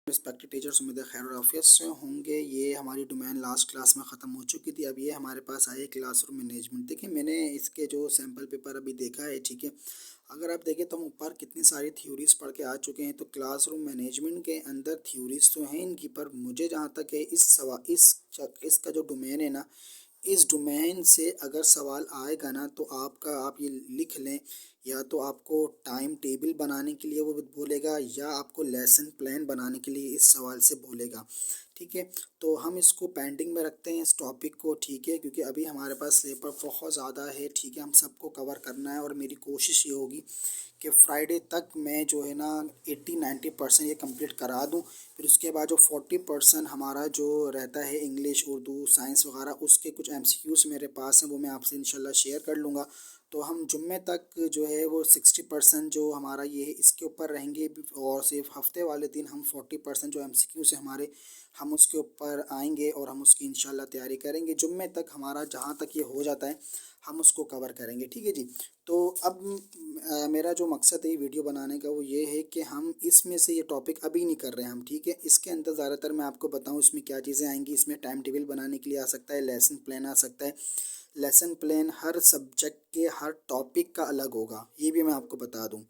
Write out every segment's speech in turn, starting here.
Respected teachers, उम्मीद है खैर और आफियत से होंगे। ये हमारी डोमेन लास्ट क्लास में ख़त्म हो चुकी थी। अब ये हमारे पास आई है क्लासरूम मैनेजमेंट। देखिए मैंने इसके जो सैम्पल पेपर अभी देखा है, ठीक है। अगर आप देखें तो हम ऊपर कितनी सारी थ्योरीज पढ़ के आ चुके हैं, तो क्लासरूम मैनेजमेंट के अंदर थ्योरीज तो हैं इनकी, पर मुझे जहाँ तक है इसका जो डोमेन है ना, इस डोमेन से अगर सवाल आएगा ना तो आप ये लिख लें, या तो आपको टाइम टेबल बनाने के लिए वो बोलेगा, या आपको लेसन प्लान बनाने के लिए इस सवाल से बोलेगा, ठीक है। तो हम इसको पेंडिंग में रखते हैं इस टॉपिक को, ठीक है, क्योंकि अभी हमारे पास सिलेबस बहुत ज़्यादा है, ठीक है। हम सबको कवर करना है और मेरी कोशिश ये होगी कि फ्राइडे तक मैं जो है ना 80-90% ये कंप्लीट करा दूं। फिर उसके बाद जो 40% हमारा जो रहता है इंग्लिश, उर्दू, साइंस वगैरह, उसके कुछ एमसीक्यूज़ मेरे पास हैं, वो मैं आपसे इंशाल्लाह शेयर कर लूँगा। तो हम जुम्मे तक जो है वो 60% जो हमारा ये है इसके ऊपर रहेंगे, और सिर्फ हफ्ते वाले दिन हम 40% जो एमसीक्यूज़ है हमारे, हम उसके ऊपर आएंगे और हम उसकी इंशाल्लाह तैयारी करेंगे। जुम्मे तक हमारा जहाँ तक ये हो जाता है हम उसको कवर करेंगे, ठीक है जी। तो अब मेरा जो मकसद है वीडियो बनाने का वो ये है कि हम इसमें से ये टॉपिक अभी नहीं कर रहे हैं हम, ठीक है। इसके अंदर ज़्यादातर मैं आपको बताऊँ इसमें क्या चीज़ें आएंगी। इसमें टाइम टेबल बनाने के लिए आ सकता है, लेसन प्लान आ सकता है। लेसन प्लान हर सब्जेक्ट के हर टॉपिक का अलग होगा, ये भी मैं आपको बता दूं,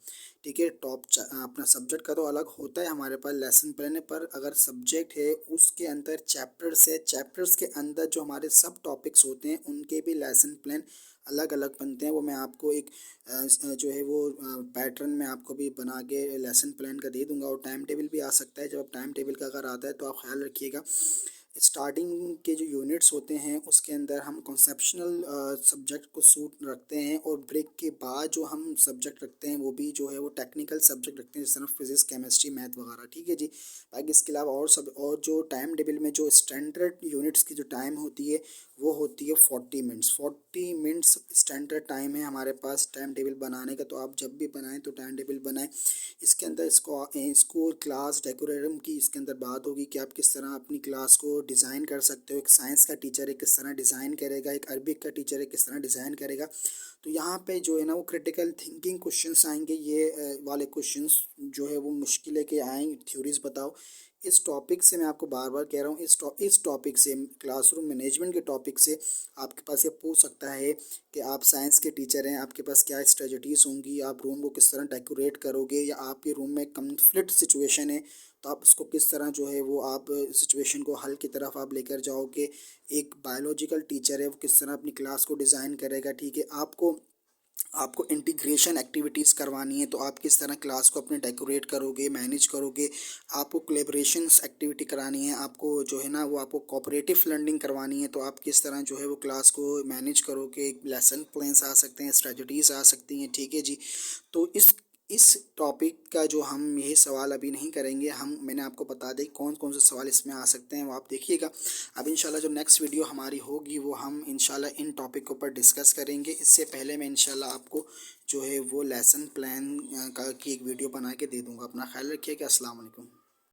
ठीक है। अपना सब्जेक्ट का तो अलग होता है हमारे पास लेसन प्लान है, पर अगर सब्जेक्ट है उसके अंदर चैप्टर्स है, चैप्टर्स के अंदर जो हमारे सब टॉपिक्स होते हैं उनके भी लेसन प्लान अलग अलग बनते हैं। वो मैं आपको एक जो है वो पैटर्न में आपको भी बना के लेसन प्लान का दे दूंगा, और टाइम टेबल भी आ सकता है। जब आप टाइम टेबल का अगर आता है तो आप ख्याल रखिएगा, स्टार्टिंग के जो यूनिट्स होते हैं उसके अंदर हम कॉन्सेप्शनल सब्जेक्ट को सूट रखते हैं, और ब्रेक के बाद जो हम सब्जेक्ट रखते हैं वो भी जो है वो टेक्निकल सब्जेक्ट रखते हैं, जैसे फिजिक्स, केमिस्ट्री, मैथ वगैरह, ठीक है जी। बाकी इसके अलावा और जो टाइम टेबल में जो स्टैंडर्ड यूनिट्स की जो टाइम होती है वो होती है 40 मिनट्स। 40 मिनट्स स्टैंडर्ड टाइम है हमारे पास टाइम टेबल बनाने का। तो आप जब भी बनाएं तो टाइम टेबल बनाएं। इसके अंदर इसको क्लास डेकोरेटम की इसके अंदर बात होगी कि आप किस तरह अपनी क्लास को डिज़ाइन कर सकते हो। एक साइंस का टीचर है किस तरह डिज़ाइन करेगा, एक अरबिक का टीचर है किस तरह डिज़ाइन करेगा। तो यहाँ पे जो है ना वो क्रिटिकल थिंकिंग क्वेश्चंस आएंगे, ये वाले क्वेश्चंस जो है वो मुश्किल है कि आएँ, थ्योरीज बताओ। इस टॉपिक से मैं आपको बार बार कह रहा हूँ, इस टॉपिक से, क्लासरूम मैनेजमेंट के टॉपिक से आपके पास ये पूछ सकता है कि आप साइंस के टीचर हैं, आपके पास क्या स्ट्रेटजीज होंगी, आप रूम को किस तरह डेकोरेट करोगे, या आपके रूम में कन्फ्लिक्ट सिचुएशन है तो आप उसको किस तरह जो है वो आप सिचुएशन को हल की तरफ आप लेकर जाओगे। एक बायोलॉजिकल टीचर है वो किस तरह अपनी क्लास को डिज़ाइन करेगा, ठीक है। आपको इंटीग्रेशन एक्टिविटीज़ करवानी है तो आप किस तरह क्लास को अपने डेकोरेट करोगे, मैनेज करोगे। आपको कोलैबोरेशंस एक्टिविटी करानी है, आपको जो है ना वो आपको कोऑपरेटिव लर्निंग करवानी है, तो आप किस तरह जो है वो क्लास को मैनेज करोगे। लेसन प्लान्स आ सकते हैं, स्ट्रेटजीज आ सकती हैं, ठीक है जी। तो इस टॉपिक का जो हम ये सवाल अभी नहीं करेंगे, मैंने आपको बता दें कौन कौन से सवाल इसमें आ सकते हैं, वो आप देखिएगा। अब इंशाल्लाह जो नेक्स्ट वीडियो हमारी होगी वो हम इंशाल्लाह इन टॉपिक के ऊपर डिस्कस करेंगे। इससे पहले मैं इंशाल्लाह आपको जो है वो लेसन प्लान की एक वीडियो बना के दे दूँगा। अपना ख्याल रखिएगा। अस्सलाम वालेकुम।